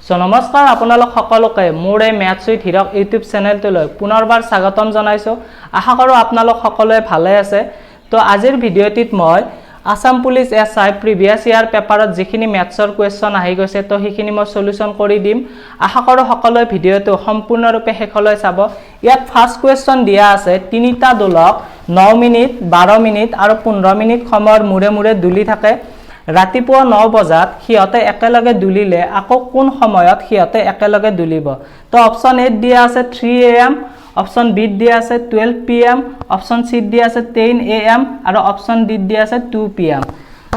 So নমস্কাৰ আপোনালোক সকলোকে মোৰ এই ম্যাথছ উইথ হিৰক ইউটিউব চেনেলটোলৈ পুনৰবাৰ স্বাগতম জনাইছো। আশা কৰোঁ আপোনালোক সকলোৱে ভালে আছে। তো আজিৰ ভিডিঅ'টিত মই Assam police SI previous year পেপাৰত যিখিনি ম্যাথছৰ কুৱেশ্যন আহি গৈছে তো সেইখিনি মই সলিউশন কৰি দিম। আশা কৰোঁ সকলোৱে ভিডিঅ'টো সম্পূৰ্ণৰূপে শেষলৈ চাব। ইয়াত ফাৰ্ষ্ট কুৱেশ্যন দিয়া আছে তিনিটা দোলক 9 মিনিট 12 মিনিট আৰু 15 মিনিট সময়ৰ মূৰে মূৰে দুলি থাকে। ৰাতিপুৱা 9 বজাত সিহঁতে একেলগে দুলিলে আকৌ কোন সময়ত সিহঁতে একেলগে দুলিব। তো অপশন এ দিয়া আছে 3 AM, অপশন বি দিয়া আছে 12 PM, অপশন সি দিয়া আছে 10 AM আৰু অপশন ডি দিয়া আছে 2 PM।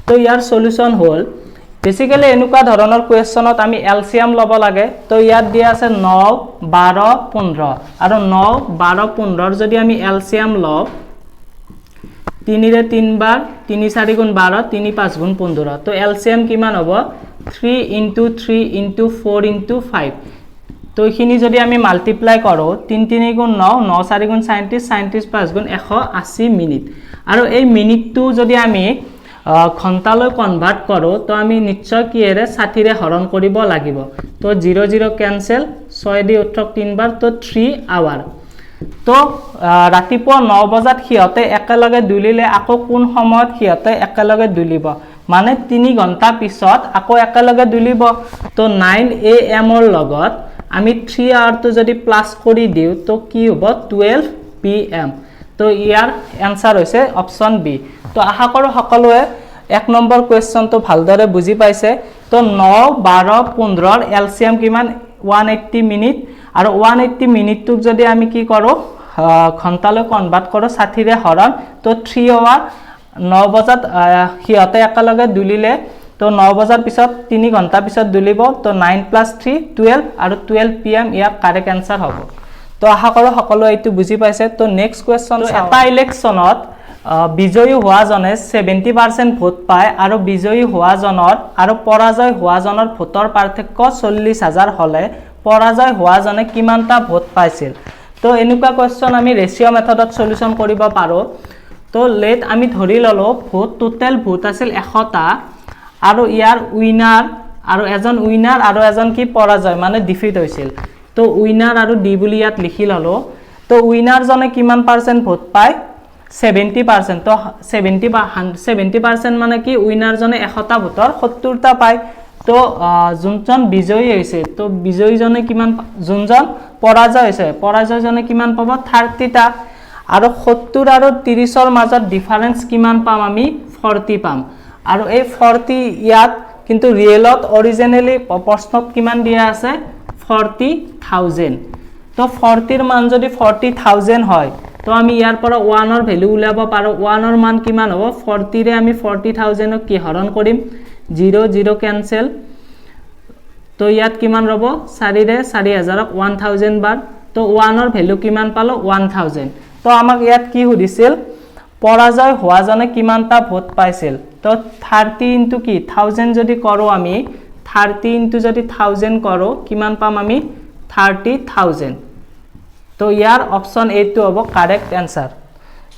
তো ইয়াৰ সলিউশন হ'ল বেসিক্যালি এনেকুৱা ধৰণৰ কুৱেশ্যনত আমি এলসিয়াম ল'ব লাগে। তো ইয়াত দিয়া আছে 9 12 15 আৰু 9 12 15 যদি আমি এলসিয়াম লওঁ 3 रे 3 बार 3 4 गुण 12 3 5 गुण 15 तो एलसीएम किमान হ'ব 3 * 3 * 4 * 5 तो এইখিনি যদি আমি মাল্টিপ্লাই কৰো 3 3 গুণ 9 9 4 গুণ 37 37 5 গুণ 180 মিনিট আৰু এই মিনিটটো যদি আমি ঘন্টালৈ কনভাৰ্ট কৰো তো আমি নিশ্চয় কিৰে 60 ৰে হৰণ কৰিব লাগিব। তো 0 0 ক্যান্সেল 6 দি 18 3 বাৰ তো 3 আৱাৰ। তো ৰাতিপুৱা 9 বজাত সিহঁতে একেলগে দুলিলে আকৌ কোন সময়ত সিহঁতে একেলগে দুলিব মানে 3 ঘণ্টা পিছত আকৌ একেলগে দুলিব। তো 9 AM ৰ লগত আমি 3 আৱাৰটো যদি প্লাস কৰি দিও তো কি হ'ব 12 PM। তো ইয়াৰ आंसर হৈছে অপশন বি। তো আশা কৰো সকলোৱে 1 নম্বৰ কোৱেশ্চনটো ভালদৰে বুজি পাইছে। তো 9 12 15 ৰ এলসিয়াম কিমান 180 মিনিট আৰু 180 মিনিটটোক যদি আমি কি কৰো ঘন্টালৈ কনভাৰ্ট কৰো 60 ৰে হৰণ তো 3 আৱাৰ 9 বজাত সিহঁতে একেলগে দুলিলে তো 9 বজাৰ পিছত 3 ঘণ্টা পিছত দুলিব তো 9 + 3 12 আৰু 12 PM ইয়াৰ কাৰেক্ট आंसर হ'ব। তো আশা কৰো সকলোৱে এইটো বুজি পাইছে। তো নেক্সট কোৱেশ্চন এটা ইলেকশ্যনত বিজয়ী হোৱাজনে 70% ভোট পায় আৰু বিজয়ী হোৱাজনৰ আৰু পৰাজয় হোৱাজনৰ ভোটৰ পাৰ্থক্য 40,000 হলে পৰাজয় হোৱাজনে কিমানটা ভোট পাইছিল। তো এনেকুৱা কোৱেশ্চন আমি ৰেশিও মেথডত সলিউশন কৰিব পাৰো। তো লেট আমি ধৰি ললো ভোট টোটাল ভোট আছিল 100টা আৰু ইয়াৰ উইনাৰ আৰু এজন উইনাৰ আৰু এজন কি পৰাজয় মানে ডিফিট হৈছিল। তো উইনাৰ আৰু ডি বুলি ইয়াত লিখি ললো। তো উইনাৰ জনে কিমান পাৰ্সেন্ট ভোট পায় 70%। তো 70% মানে কি উইনাৰ জনে 100টা ভোটৰ 70টা পায়। তো যোনজন বিজয়ী হৈছে তো বিজয়ী জনে কিমান যোনজন পৰাজয় হৈছে পৰাজয় জনে কিমান পাব 30টা আৰু 70 আৰু 30 ৰ মাজত ডিফাৰেন্স কিমান পাম আমি 40 পাম আৰু এই 40 ইয়াত কিন্তু ৰিয়েলত অৰিজিনালি প্ৰশ্নত কিমান দিয়া আছে 40,000। তো 40 ৰ মান যদি 40,000 হয় তো আমি ইয়াৰ পৰা 1 ৰ ভ্যালু উলাব পাৰো। 1 ৰ মান কিমান হ'ব 40 ৰে আমি 40,000 ক কি হৰণ কৰিম 0 0 ক্যান্সেল তো ইয়াত কিমান ৰব 4 ৰে 4000 ক 1000 বাৰ তো 1 ৰ ভ্যালু কিমান পালো 1000। তো আমাক ইয়াত কি সুধিছিল পৰাজয় হোৱাজনে কিমানটা ভোট পাইছিল। তো 30 * কি 1000 যদি কৰো আমি 30 * যদি 1000 কৰো কিমান পাম আমি 30,000। তো ইয়াৰ অপশন এ টো হ'ব কাৰেক্ট आंसर।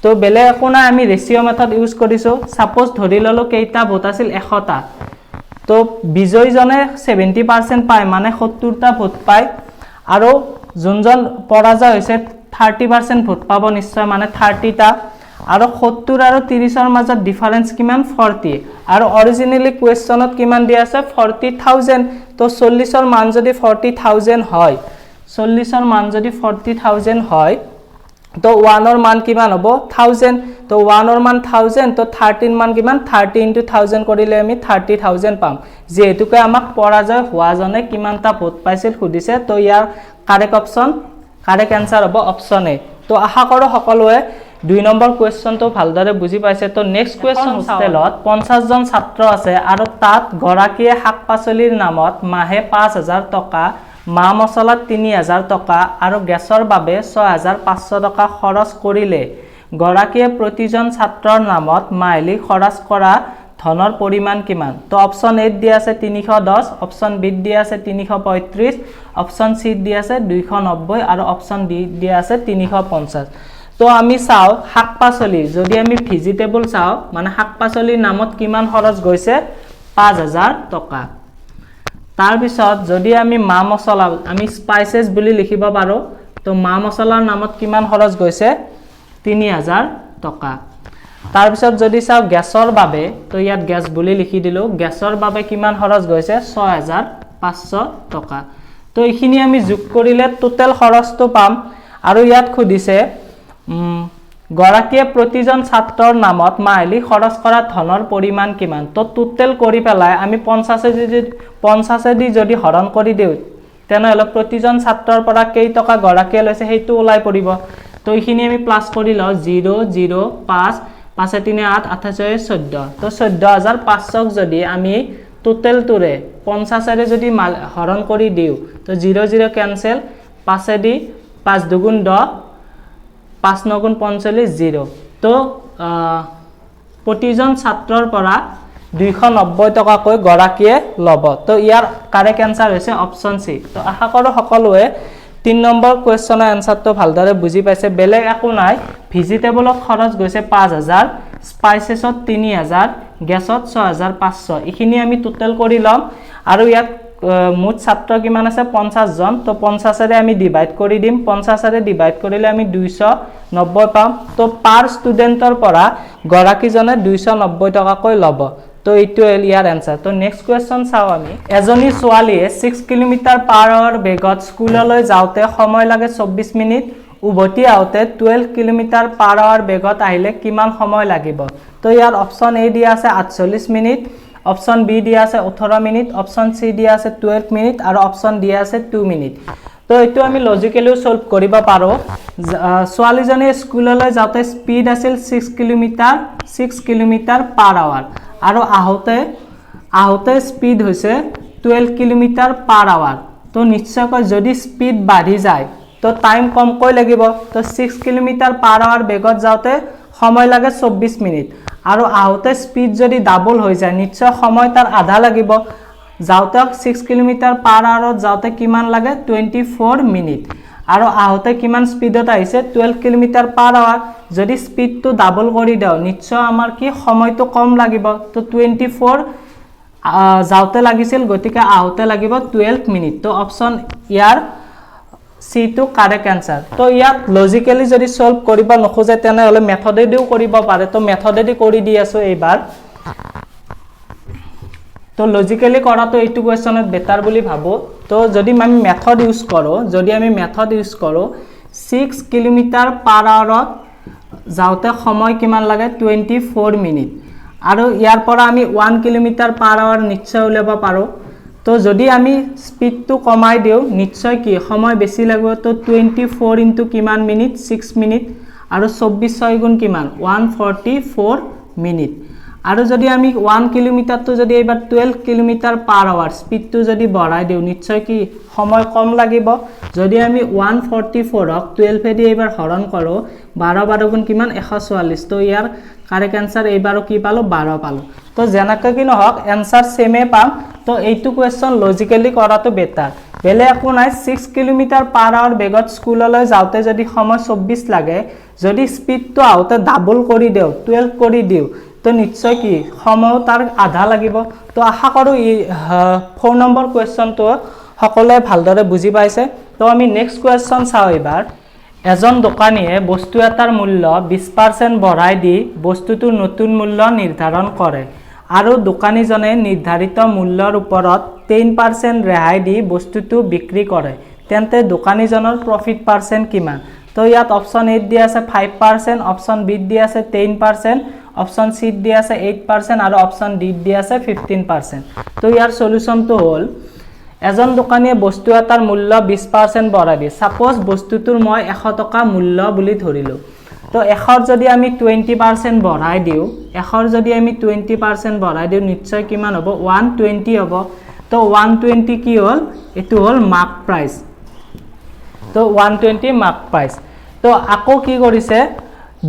তো বেলেগ একো নাই আমি ৰেশিও মেথড ইউজ কৰিছো। সাপোজ ধৰি ললো কেইটা ভোট আছিল 100টা তো বিজয়ীজনে 70% পায় মানে 70টা ভোট পায় আৰু যোনজন পৰাজয় হৈছে 30% ভোট পাব নিশ্চয় মানে 30টা আৰু 70 আৰু 30 ৰ মাজত ডিফাৰেন্স কিমান 40 আৰু অৰিজিনালি কোৱেশ্চনত কিমান দিয়া আছে 40,000। তো 40 ৰ মান যদি 40,000 হয় 40 ৰ মান যদি 40,000 হয় তো 1 ৰ মান কিমান হ'ব 1000। তো 1 ৰ মান 1000 তো 30 ৰ মান কিমান 30 * 1000 কৰিলে আমি 30,000 পাম। যেহেতুকে আমাক পৰাজয় হোৱাজনে কিমানটা ভোট পাইছিল সুধিছে তো ইয়াৰ কাৰেক্ট অপশন কাৰেক্ট आंसर হ'ব অপশন এ। তো আশা কৰো সকলোৱে 2 নম্বৰ কোৱেশ্চনটো ভালদৰে বুজি পাইছে। তো নেক্সট কোৱেশ্চন হোষ্টেলত 50 জন ছাত্ৰ আছে আৰু তাত গৰাকীয়ে শাক-পাচলিৰ নামত মাহে 5000 টকা মা মছলা 3000 টকা আৰু গেছৰ বাবে 6500 টকা খৰচ কৰিলে গৰাকীয়ে প্ৰতিজন ছাত্ৰৰ নামত মাহিলী খৰচ কৰা ধনৰ পৰিমাণ কিমান। তো অপশন এ দিয়া আছে 310, অপশন বি দিয়া আছে 335, অপশন সি দিয়া আছে 290 আৰু অপশন ডি দিয়া আছে 350। তো আমি চাও শাক-পাচলি যদি আমি ভেজিটেবল চাও মানে শাক-পাচলিৰ নামত কিমান খৰচ গৈছে 5000 টকা। तार पिছত যদি আমি মা মছলা আমি স্পাইसेस বুলি লিখিব পাৰো তো মা মছলাৰ নামত কিমান খৰচ গৈছে 3000 টকা तार पिছত যদি চাও গ্যাসৰ বাবে তো ইয়াত গ্যাস বুলি লিখি দিলো গ্যাসৰ বাবে কিমান খৰচ গৈছে 6500 টকা তো এইখিনি আমি যোগ কৰিলে টোটাল খৰচটো পাম আৰু ইয়াত খুদিছে গৰাকীয়ে প্ৰতিজন ছাত্ৰৰ নামত মাহিলি খৰচ কৰা ধনৰ পৰিমাণ কিমান তো টোটাল কৰি পেলাই আমি 50 দি যদি হৰণ কৰি দিও তেনেহলে প্ৰতিজন ছাত্ৰৰ পৰা কেই টকা গৰাকীয়ে লৈছে হেতু ওলাই পৰিব তো এইখিনি আমি প্লাস কৰি লও 005 5 3 8 28 14 তো 14500 যদি আমি টোটাল টুৰে 50 ৰে যদি হৰণ কৰি দিও তো 00 ক্যান্সেল 5 দি 5 দুগুণ 10 5 9 গুণ 45 0 তো প্ৰতিজন ছাত্ৰৰ পৰা 290 টকা কৈ গৰাকীয়ে লব তো ইয়াৰ কাৰেক্ট আনসাৰ হৈছে অপচন সি তো আশা কৰো সকলোৱে 3 নম্বৰ কোৱেশ্চনৰ আনসাৰটো ভালদৰে বুজি পাইছে বেলেগ একো নাই ভেজিটেবলত খৰচ গৈছে 5000 স্পাইसेसত 3000 গ্যাসত 6500 ইখিনি আমি টোটাল কৰি লম আৰু ইয়াত মুঠ ছাত্ৰ কিমান আছে 50 জন তো 50 ৰে আমি ডিভাইড কৰি দিম 50 ৰে ডিভাইড কৰিলে আমি 290 পাম তো পাৰ ষ্টুডেন্টৰ পৰা গৰাকীজনে 290 টকা কৈ লব তো এইটো ইয়াৰ আনসাৰ তো নেক্সট কোৱেশ্চন চাও আমি এজনী ছোৱালীয়ে 6 কিলোমিটাৰ পাৰ আৱাৰ বেগত স্কুললৈ যাওতে সময় লাগে 24 মিনিট উভতি আওতে 12 কিলোমিটাৰ পাৰ আৱাৰ বেগত আহিলে কিমান সময় লাগিব তো ইয়াৰ অপচন এ দিয়া আছে 48 মিনিট অপচন বি দিয়া আছে 18 মিনিট অপচন সি দিয়া আছে 12 মিনিট আৰু অপচন দিয়া আছে 2 মিনিট তো এটো আমি লজিক্যালি সলভ কৰিব পাৰো ছোৱালীজনী স্কুললৈ যাওতে স্পিড আছিল 6 কিলোমিটাৰ পাৰ আৱাৰ আৰু আহোতে স্পিড হৈছে 12 কিলোমিটাৰ পাৰ আৱাৰ তো নিশ্চয়কৈ যদি স্পিড বাঢ়ি যায় তো টাইম কম কৈ লাগিব তো 6 কিলোমিটাৰ পাৰ আৱাৰ বেগত যাওতে সময় লাগে 24 মিনিট আৰু আহোতে স্পিড যদি ডাবল হৈ যায় নিশ্চয় সময় তাৰ আধা লাগিব যাওতে 6 কিলোমিটাৰ পাৰ আৱাৰত যাওতে কিমান লাগে 24 মিনিট আৰু আহোতে কিমান স্পিডত আহিছে 12 কিলোমিটাৰ পাৰ আৱাৰ যদি স্পিডটো ডাবল কৰি দাও নিশ্চয় আমাৰ কি সময়টো কম লাগিব তো 24 যাওতে লাগিছিল গতিকে আহোতে লাগিব 12 মিনিট তো option year C to correct answer তো ইয়াত লজিক্যালি যদি সলভ কৰিব নখোজে তেনে হলে মেথডেদিও কৰিব পাৰে তো মেথডেদি কৰি দি আছো এইবাৰ তো লজিক্যালি কৰাটো এইটো কোৱেশ্চনত বেটাৰ বুলি ভাবো তো যদি আমি মেথড ইউজ কৰো 6 কিলোমিটাৰ পাৰ আৱাৰত যাওতে সময় কিমান লাগে 24 মিনিট আৰু ইয়াৰ পৰা আমি 1 কিলোমিটাৰ পাৰ আৱাৰ নিশ্চয় উলাব পাৰো তো যদি আমি স্পিড টু কমাই দিও নিশ্চয় কি সময় বেছি লাগিব তো 24 ইনটু কিমান মিনিট 6 মিনিট আৰু 24 6 গুণ কিমান 144 মিনিট আৰু যদি আমি 1 কিলোমিটাৰ তো যদি এবাৰ 12 কিলোমিটাৰ পাৰ আৱাৰ স্পিড টু যদি বঢ়াই দিও নিশ্চয় কি সময় কম লাগিব যদি আমি 144 ক 12 এ দি এবাৰ হৰণ কৰো 12 12 গুণ কিমান 144 তো ইয়াৰ কাৰেক্ট आंसर এইবাৰো কি পালো 12 পালো তো জেনাকে কি নহক आंसर সেমে পাম তো এইটো কোৱেশ্চন লজিক্যালি কৰাটো বেটাৰ বেলে একো নাই 6 কিলোমিটাৰ পাৰ আৱাৰ বেগত স্কুললৈ যাওতে যদি সময় 24 লাগে যদি স্পিডটো আউতে ডাবল কৰি দেও 12 কৰি দিও তো নিশ্চয় কি সময় তাৰ আধা লাগিব তো আশা কৰো এই 4 নম্বৰ কোৱেশ্চনটো সকলোৱে ভালদৰে বুজি পাইছে তো আমি নেক্সট কোৱেশ্চন চাও এবাৰ এজন দোকানীয়ে বস্তু এটাৰ মূল্য 20% বঢ়াই দি বস্তুটোৰ নতুন মূল্য নিৰ্ধাৰণ কৰে আৰু দোকানীজনে নিৰ্ধাৰিত মূল্যৰ ওপৰত 10% ৰেহাই দি বস্তুটো বিক্ৰী কৰে তেন্তে দোকানীজনৰ প্ৰফিট পাৰ্চেন্ট কিমান তো ইয়াত অপচন এ দিয়া আছে 5% অপচন বি দিয়া আছে 10% অপচন সি দিয়া আছে 8% আৰু অপচন ডি দিয়া আছে 15% তো ইয়াৰ সলিউশনটো হ'ল এজন দোকানীয়ে বস্তু এটাৰ মূল্য 20% বঢ়াই দিয়ে সাপোজ বস্তুটোৰ মই 100 টকা মূল্য বুলি ধৰিলো তো 100 যদি আমি 20% বঢ়াই দিও 100 যদি আমি 20% বঢ়াই দিও নিশ্চয় কিমান হ'ব 120 হ'ব তো 120 কি হ'ল এটো হ'ল মাৰ্ক প্ৰাইস তো 120 মাৰ্ক প্ৰাইস তো আকৌ কি কৰিছে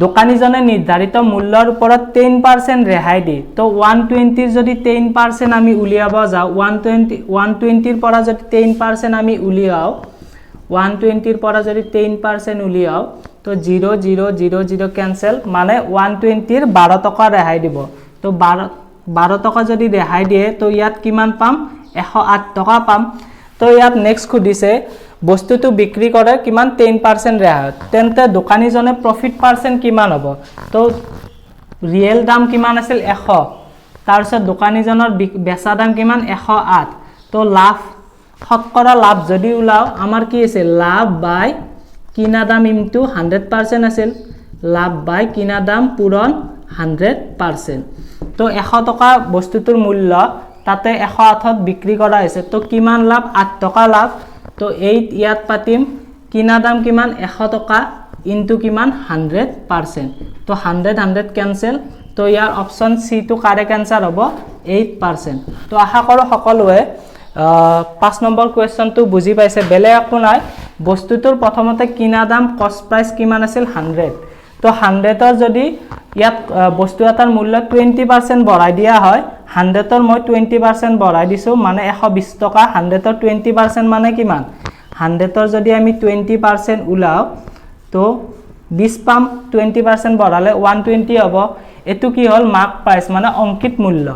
দোকানীজনে নিৰ্ধাৰিত মূল্যৰ ওপৰত 10% ৰেহাই দি তো 120 যদি 10% আমি উলিয়াব যাও 120 ৰ পৰা যদি 10% আমি উলিয়াও 120 ৰ পৰা যদি 10% উলিয়াও তো 0 0 0 0 ক্যান্সেল মানে 120 ৰ 12 টকা ৰেহাই দিব তো 12 টকা যদি ৰেহাই দিয়ে তো ইয়াত কিমান পাম 108 টকা পাম তো ইয়াত নেক্সট খুদিছে বস্তুটো বিক্ৰী কৰে কিমান 10% ৰেহাই তেন্তে দোকানীজনে প্ৰফিট পাৰ্চেন্ট কিমান হ'ব তো ৰিয়েল দাম কিমান আছিল 100 তাৰ পিছত দোকানীজনৰ বেচা দাম কিমান 108 তো লাভ শতকৰা লাভ যদি উলাও আমাৰ কি আছে লাভ বাই কিনা দাম ইনটু 100% আছিল লাভ বাই কিনা দাম পূৰণ 100% তো 100 টকা বস্তুটোৰ মূল্য তাতে 108ত বিক্ৰী কৰা হৈছে তো কিমান লাভ 8 টকা লাভ তো 8 ইয়াত পাতিম কিনা দাম কিমান 100 টকা ইনটু কিমান 100% তো 100 ক্যান্সেল তো ইয়াৰ option C to correct answer হ'ব 8% তো আশা কৰো সকলোৱে 5 নম্বৰ কোৱেশ্চনটো বুজি পাইছে বেলে একো নাই বস্তুটোৰ প্ৰথমতে কিনা দাম কষ্ট প্ৰাইস কিমান আছিল 100 তো 100 ৰ যদি ইয়াত বস্তু এটাৰ মূল্য 20% বঢ়াই দিয়া হয় 100 ৰ মই 20% বঢ়াই দিছো মানে 120 টকা 100 ৰ 20% মানে কিমান 100 ৰ যদি আমি 20% উলাও তো 20 পাম 20% বঢ়ালে 120 হ'ব এটো কি হল মার্ক প্রাইস মানে অঙ্কিত মূল্য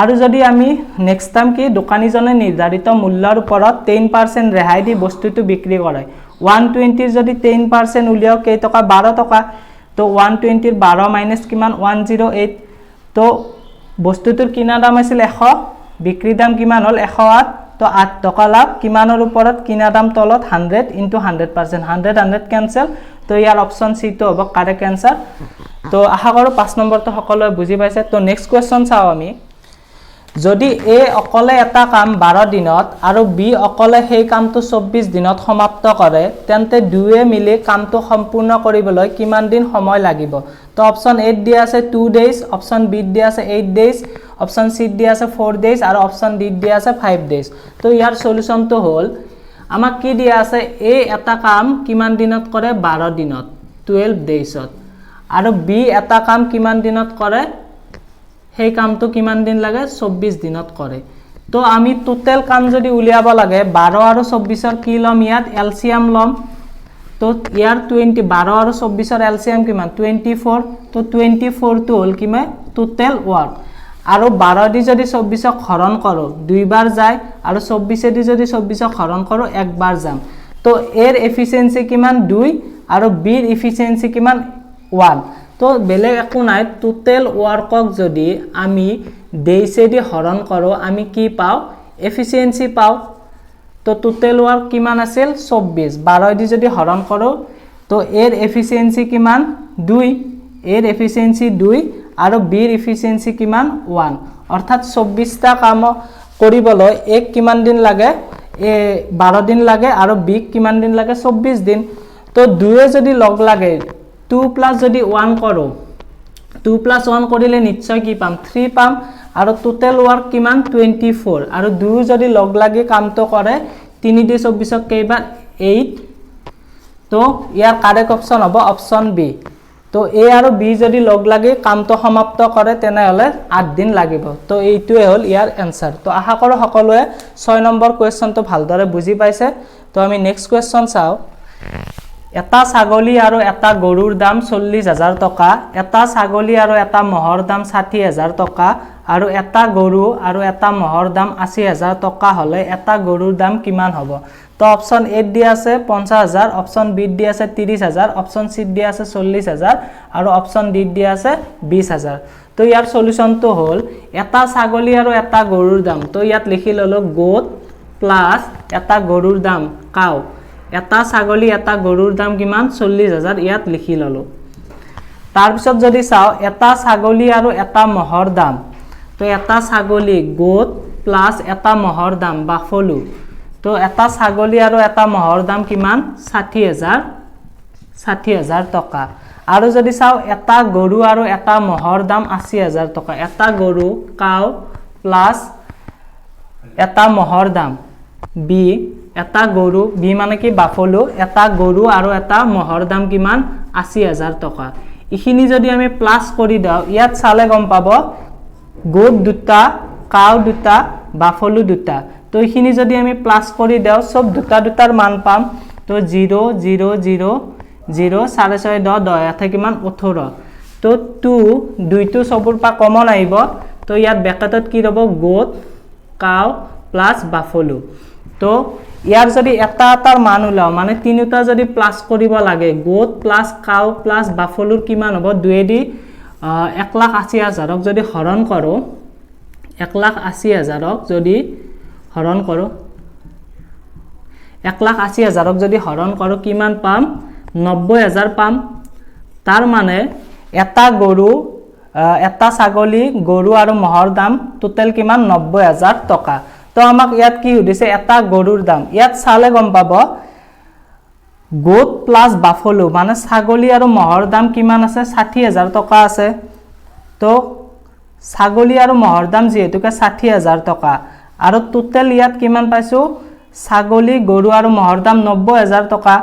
আৰু যদি আমি নেক্সট টাইম কি দোকানীজনে নিৰ্ধাৰিত মূল্যৰ ওপৰত 10% ৰেহাই দি বস্তুটো বিক্ৰী কৰে 120 যদি 10% উলিয়াও কেই টকা 12 টকা তো 120 ৰ 12 মাইনাস কিমান 108 তো বস্তুটোৰ কিনা দাম আছিল 100 বিক্ৰী দাম কিমান হল 108 তো 8 টকা লাভ কিমানৰ ওপৰত কিনা দাম তলত 100 ইনটু 100% 100 ক্যান্সেল তো ইয়াৰ অপচন সি তো হ'ব কাৰেক্ট आंसर তো আশা কৰো 5 নম্বৰটো সকলোৱে বুজি পাইছে তো নেক্সট কোৱেশ্চন চাও আমি যদি এ অকলে এটা কাম 12 দিনত আৰু বি অকলে সেই কামটো 24 দিনত সমাপ্ত কৰে তেন্তে দুয়ে মিলি কামটো সম্পূৰ্ণ কৰিবলৈ কিমান দিন সময় লাগিব তো অপচন এ দিয়া আছে 2 ডেজ অপচন বি দিয়া আছে 8 ডেজ অপচন সি দিয়া আছে 4 ডেজ আৰু অপচন ডি দিয়া আছে 5 ডেজ তো ইয়াৰ সলিউশনটো হ'ল আমাক কি দিয়া আছে এ এটা কাম কিমান দিনত কৰে 12 দিনত 12 ডেজত আৰু বি এটা কাম কিমান দিনত কৰে সেই কামটো কিমান দিন লাগে 24 দিনত কৰে তো আমি টোটাল কাম যদি উলিয়াব লাগে 12 আৰু 24 ৰ কি লম ইয়াত এলসিএম লম তো ইয়াৰ 20 12 আৰু 24 ৰ এলসিএম কিমান 24 তো 24 টো হল কিমান টোটাল ওয়াৰ্ক আৰু 12 দি যদি 24 ক হৰণ কৰো দুইবাৰ যায় আৰু 24 দি যদি 24 ক হৰণ কৰো একবাৰ যাম তো এৰ এফিসিয়েন্সি কিমান 2 আৰু বিৰ এফিসিয়েন্সি কিমান 1 তো বেলে একো নাই টোটাল ওয়াৰ্কক যদি আমি ডেইছে দি হৰণ কৰো আমি কি পাও এফিসিয়েন্সি পাও তো টোটাল ওয়াৰ্ক কিমান আছিল 24 12 দি যদি হৰণ কৰো তো এৰ এফিসিয়েন্সি কিমান 2 এৰ এফিসিয়েন্সি 2 আৰু বিৰ এফিসিয়েন্সি কিমান 1 অৰ্থাৎ 24 টা কাম কৰিবলৈ এক কিমান দিন লাগে 12 দিন লাগে আৰু বি কিমান দিন লাগে 24 দিন তো দুয়ে যদি লগ লাগে 2 প্লাস যদি 1 করো 2 প্লাস 1 করিলে নিশ্চয় কি পাম 3 পাম আৰু টোটাল ওয়াৰ্ক কিমান 24 আৰু 2 যদি লগ লাগি কামটো কৰে 3 দি 24 ক কেইবাৰ 8 তো ইয়াৰ কাৰেক্ট অপশন হ'ব অপশন বি তো এ আৰু বি যদি লগ লাগি কামটো সমাপ্ত কৰে তেনে হলে 8 দিন লাগিব তো এইটোৱে হল ইয়াৰ आंसर তো আশা কৰো সকলোৱে 6 নম্বৰ কোৱেশ্চনটো ভালদৰে বুজি পাইছে তো আমি নেক্সট কোৱেশ্চন চাও এটা ছাগলী আৰু এটা গৰুৰ দাম 40000 টকা এটা ছাগলী আৰু এটা মহৰ দাম 60000 টকা আৰু এটা গৰু আৰু এটা মহৰ দাম 80000 টকা হলে এটা গৰুৰ দাম কিমান হ'ব তো অপচন এ দিয়া আছে 50000 অপচন বি দিয়া আছে 30000 অপচন সি দিয়া আছে 40000 আৰু অপচন ডি দিয়া আছে 20000 তো ইয়াৰ সলিউশনটো হ'ল এটা ছাগলী আৰু এটা গৰুৰ দাম তো ইয়াত লিখি ললো গোট প্লাস এটা গৰুৰ দাম কাউ এটা ছাগলী এটা গৰুৰ দাম কিমান 40000 ইয়াত লিখি ললো তাৰ পিছত যদি চাও এটা ছাগলী আৰু এটা মহৰ দাম তো এটা ছাগলী গোট প্লাস এটা মহৰ দাম বাফলো তো এটা ছাগলী আৰু এটা মহৰ দাম কিমান 60000 টকা আৰু যদি চাও এটা গৰু আৰু এটা মহৰ দাম 80000 টকা এটা গৰু কাউ প্লাস এটা মহৰ দাম বি এটা গৰু বি মানে কি বাফলো এটা গৰু আৰু এটা মহৰ দাম কিমান 80000 টকা ইখিনি যদি আমি প্লাস কৰি দাও ইয়াত চালে গম পাব গোট দুটা কাউ দুটা বাফলো দুটা তো ইখিনি যদি আমি প্লাস কৰি দাও সব দুটা দুটাৰ মান পাম তো 0 0 0 0 6.5 10 এতে কিমান 18 তো 2 দুইটো সবৰ পা কমন আইব তো ইয়াত ব্যাকেটত কি ৰব গোট কাউ প্লাস বাফলো তো ইয়াৰ যদি এটা এটাৰ মান উলাও মানে তিনিটা যদি প্লাস কৰিব লাগে গোট প্লাস কাউ প্লাস বাফলোৰ কিমান হ'ব 2 দি 1,80,000ক যদি হৰণ কৰো 1,80,000ক যদি হৰণ কৰো 1,80,000ক যদি হৰণ কৰো কিমান পাম 90,000 পাম তাৰ মানে এটা গৰু এটা ছাগলী গৰু আৰু মহৰ দাম টোটাল কিমান 90,000 টকা তো আমাক ইয়াত কি হৈছে এটা গৰুৰ দাম ইয়াত চালে গম পাব গোট প্লাস বাফলো মানে ছাগলী আৰু মহৰ দাম কিমান আছে 60,000 টকা আছে তো ছাগলী আৰু মহৰ দাম যেহেতুকে 60,000 টকা আৰু টোটাল ইয়াত কিমান পাইছো ছাগলী গৰু আৰু মহৰ দাম 90,000 টকা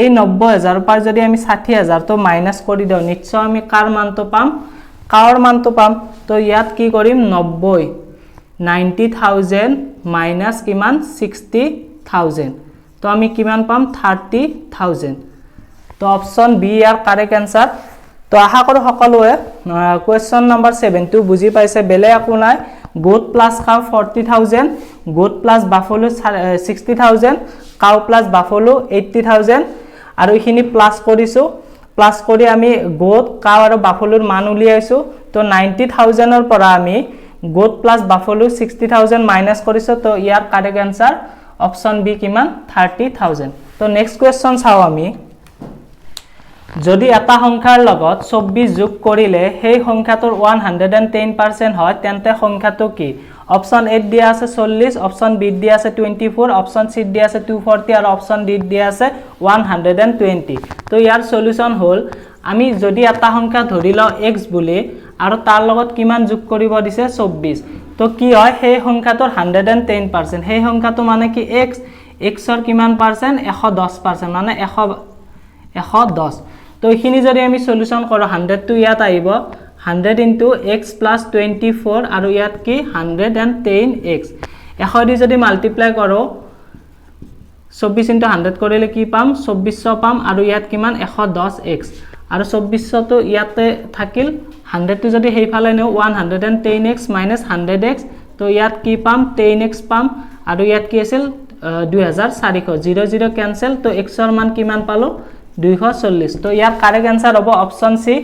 এই 90,000 পাৰ যদি আমি 60,000 তো মাইনাস কৰি দিও নিশ্চয় আমি কাৰ মানটো পাম কাউৰ মানটো পাম তো ইয়াত কি কৰিম 90,000 মাইনাস কিমান 60,000 তো আমি কিমান পাম 30,000 তো অপশন বি ইয়াৰ কাৰেক্ট आंसर তো আশা কৰো সকলোৱে কোৱেশ্চন নম্বৰ 7 টো বুজি পাইছে বেলে একো নাই গোট প্লাস কাউ 40,000 গোট plus Buffalo 60,000 cow plus Buffalo 80,000 আৰু ইখিনি প্লাস কৰিছো প্লাস কৰি আমি গোট কাউ আৰু বাফলোৰ মান উলিয়াইছো তো 90,000 ৰ পৰা আমি গোট প্লাস বাফলো 60,000 মাইনাস কৰিছো তো ইয়াৰ কাৰেক্ট आंसर অপশন বি কিমান 30,000 তো নেক্সট কোৱেশ্চন চাও আমি যদি এটা সংখ্যাৰ লগত 24 যোগ কৰিলে সেই সংখ্যাটোৰ 110% হয় তেন্তে সংখ্যাটো কি অপশন এ দিয়া আছে 40 অপশন বি দিয়া আছে 24 অপশন সি দিয়া আছে 240 আৰু অপশন ডি দিয়া আছে 120 তো ইয়াৰ সলিউশন হল আমি যদি এটা সংখ্যা ধৰি লও x বুলি আৰু তাৰ লগত কিমান যোগ কৰিব দিছে 24 তো কি হয় সেই সংখ্যাটোৰ 110% সেই সংখ্যাটো মানে কি x ৰ কিমান পাৰ্সেন্ট 110% মানে 110 তো এখিনি যদি আমি সলিউশন কৰো 100 টো ইয়াত আহিব 100 into x plus 24 আৰু ইয়াত কি 110x 100 দি যদি মাল্টিপ্লাই কৰো 24 into 100 কৰিলে কি পাম 2400 পাম আৰু ইয়াত কিমান 110x আৰু 2400 তো ইয়াতে থাকিল 100 টো যদি হেইফালে নেও 110x minus 100x তো ইয়াত কি পাম 10x পাম আৰু ইয়াত কি আছিল 2400 00 ক্যান্সেল তো x ৰ মান কিমান পালো 240 তো ইয়াৰ কারেক্ট आंसर হ'ব অপশন সি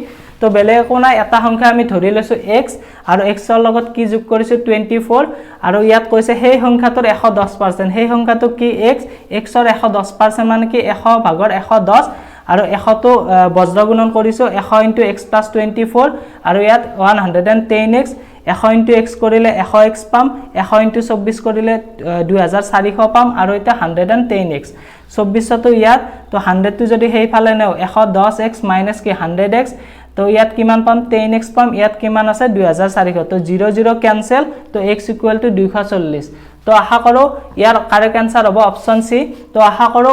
তো বেলে একো নাই এটা সংখ্যা আমি ধৰি লৈছো x আৰু x ৰ লগত কি যোগ কৰিছো 24 আৰু ইয়াত কৈছে সেই সংখ্যাটোৰ 110% সেই সংখ্যাটো কি x ৰ 110% মানে কি 100 ভাগৰ 110 আৰু 100 তো বজ্ৰগুণন কৰিছো 100 into x plus 24 আৰু ইয়াত 110x 100 into x কৰিলে 100x পাম 100 into 24 কৰিলে 2400 পাম আৰু এটা 110x 2400 তো ইয়াত তো 100 তো যদি হেইফালে নেও 110x minus কি 100x তো ইয়াত কিমান পাম 10x পাম ইয়াত কিমান আছে 2400 তো 00 ক্যান্সেল তো x equal to 240 তো আশা কৰো ইয়াৰ কাৰেক্ট आंसर হ'ব অপশন সি তো আশা কৰো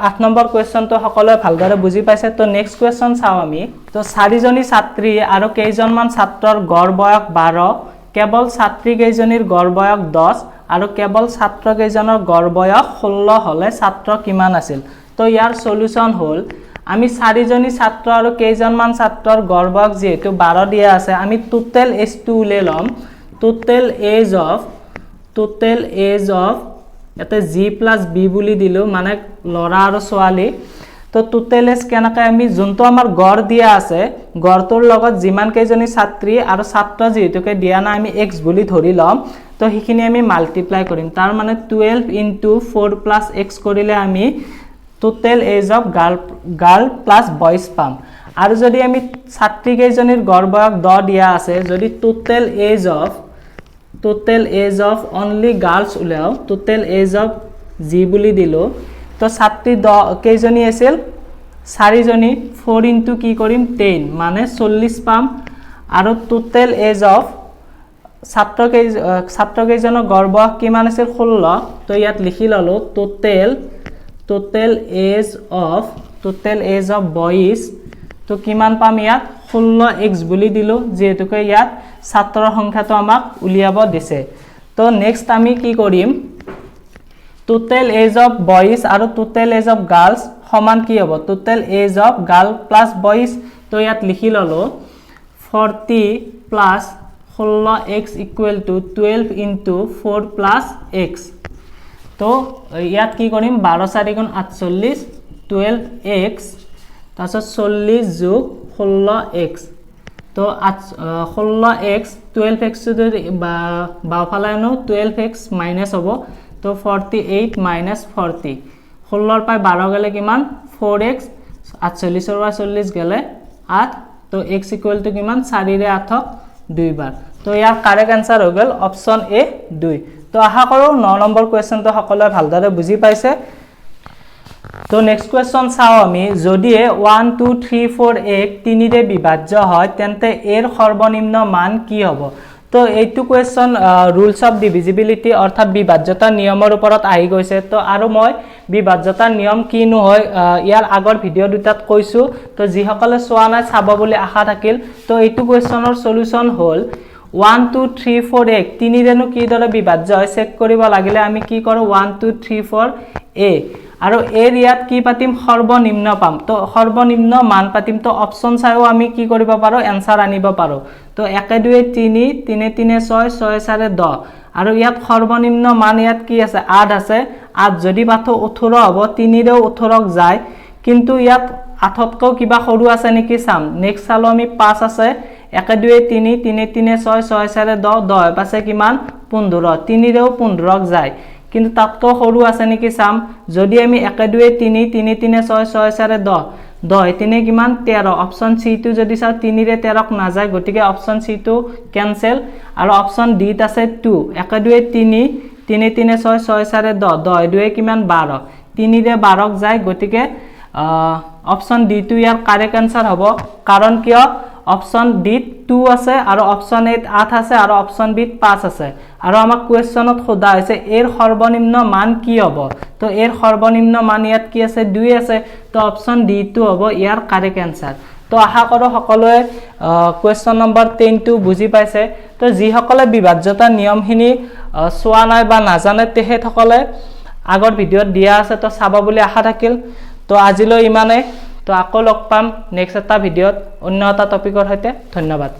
8 নম্বৰ কোৱেশ্চন তো সকলোৱে ভালদৰে বুজি পাইছে তো নেক্সট কোৱেশ্চন চাও আমি তো 4 জনী ছাত্ৰী আৰু কেইজনমান ছাত্ৰৰ গড় বয়স 12 কেৱল ছাত্ৰী কেইজনীৰ গড় বয়স 10 আৰু কেৱল ছাত্ৰ কেইজনৰ গড় বয়স 16 হলে ছাত্ৰ কিমান আছিল তো ইয়াৰ সলিউশন হল আমি 4 জনী ছাত্ৰ আৰু কেইজনমান ছাত্ৰৰ গড় বয়স যেহেতু 12 দিয়া আছে আমি টোটাল এজ টু উলে লম টোটাল এজ অফ এতে g plus b বুলি দিলো মানে লৰা আৰু ছোৱালী তো টোটাল এজ কেনেকৈ আমি যোনটো আমাৰ গড় দিয়া আছে গড়টোৰ লগত যিমান কেইজনী ছাত্ৰী আৰু ছাত্ৰ যেহেতুকে দিয়া না আমি x বুলি ধৰি লম তো হিখিনি আমি মাল্টিপ্লাই কৰিম তাৰ মানে 12 into 4 plus x কৰিলে আমি total age of girl plus বয়স পাম আৰু যদি আমি ছাত্ৰী কেইজনীৰ গড় বয়স 10 দিয়া আছে যদি total age of only girls উলাও টোটাল এজ অফ g বুলি দিলো তো ছাত্ৰী 10 কেইজনী আছিল 4 জনী 4 into কি কৰিম 10 মানে 40 পাম আৰু টোটাল এজ অফ ছাত্ৰ কেইজনৰ গড় বয়স কিমান আছিল 16 তো ইয়াত লিখি ললো টোটাল এজ অফ বয়স তো কিমান পাম ইয়াত 16x বুলি দিলো যেহেতুকে ইয়াত ছাত্ৰৰ সংখ্যাটো আমাক উলিয়াব দিছে তো নেক্সট আমি কি কৰিম টোটাল এজ অফ বয়স আৰু টোটাল এজ অফ গার্লস সমান কি হ'ব total age of girl plus বয়স তো ইয়াত লিখি ললো 40 plus 16x equal to 12 into 4 plus x তো ইয়াত কি কৰিম 12 4 গুণ 48 12x তাৰপিছত 40 যোগ 16x তো 16x 12x যদি বাওফালে আনো 12x মাইনাস হ'ব তো 48 minus 40 16 পাই 12 গলে কিমান 4x 48 ৰ পৰা 40 গলে 8 তো x equal to কিমান 4 ৰে 8 দুই বাৰ তো ইয়াৰ কাৰেক্ট आंसर হৈ গল অপচন এ 2 তো আশা কৰো 9 নম্বৰ কোৱেশ্চনটো সকলোৱে ভালদৰে বুজি পাইছে তো নেক্সট কোৱেশ্চন চাও আমি যদি 1 2 3 4 1 3 ৰে বিভাজ্য হয় তেন্তে এৰ সৰ্বনিম্ন মান কি হ'ব তো এইটো কোৱেশ্চন ৰুলস অফ ডিভিজিবিলিটি অৰ্থাৎ বিভাজ্যতাৰ নিয়মৰ ওপৰত আহি গৈছে তো আৰু মই বিভাজ্যতাৰ নিয়ম কিনো হয় ইয়াৰ আগৰ ভিডিও দুটাত কৈছো তো যি সকলে চোৱা নাই চাব বুলি আশা থাকিল তো এইটো কোৱেশ্চনৰ সলিউশন হল 1 2 3 4 1 3 ৰেনো কি দৰে বিভাজ্য হয় চেক কৰিব লাগিলে আমি কি কৰো 1 2 3 4 a আৰু এৰ ইয়াত কি পাতিম সৰ্বনিম্ন পাম তো সৰ্বনিম্ন মান পাতিম তো অপশন চাইও আমি কি কৰিব পাৰো आंसर আনিব পাৰো তো 1 2 3 3 3 6 6 4 10 আৰু ইয়াত সর্বনিম্ন মান ইয়াত কি আছে 8 আছে 8 যদি পাথো 18 হ'ব 3 ৰেও 18ক যায় কিন্তু ইয়াত 8তকৈ কিবা সৰু আছে নেকি চাম নেক্সট চালো আমি 5 আছে 1 2 3 3 3 6 6 4 10 10 পাছে কিমান 15 3 ৰেও 15ক যায় কিন্তু তাতকৈ সৰু আছে নেকি চাম যদি আমি 1 2 3 3 3 6 6 4 10 10 3 কিমান 13 অপশন সি টু যদি চাও 3 ৰে 13ক না যায় গটিকে অপশন সি টু ক্যান্সেল আৰু অপশন ডি ত আছে 2 1 2 3 3 3 6 6 4 10 10 2 কিমান 12 3 ৰে 12ক যায় গটিকে অপশন ডি টু ইয়াৰ কাৰেক্ট आंसर হ'ব কাৰণ কিয় অপশন ডি 2 আছে আৰু অপশন এ 8 আছে আৰু অপশন বি 5 আছে আৰু আমাক কোৱেশ্চনত খোদা হৈছে এর সর্বনিম্ন মান কি হ'ব তো এর সর্বনিম্ন মান ইয়াত কি আছে 2 আছে তো অপশন ডি 2 হ'ব ইয়াৰ কাৰেক্ট आंसर তো আশা কৰো সকলোৱে কোৱেশ্চন নম্বৰ 10 টো বুজি পাইছে তো যি সকলে বিভাজ্যতা নিয়মখিনি সোৱা নাই বা নাজানে তেহে সকলে আগৰ ভিডিওত দিয়া আছে তো চাবা বুলি আশা থাকিল তো আজিলৈ ইমানে তো আকৌ লগ পাম নেক্সট এটা ভিডিওত অন্য এটা টপিকৰ সৈতে ধন্যবাদ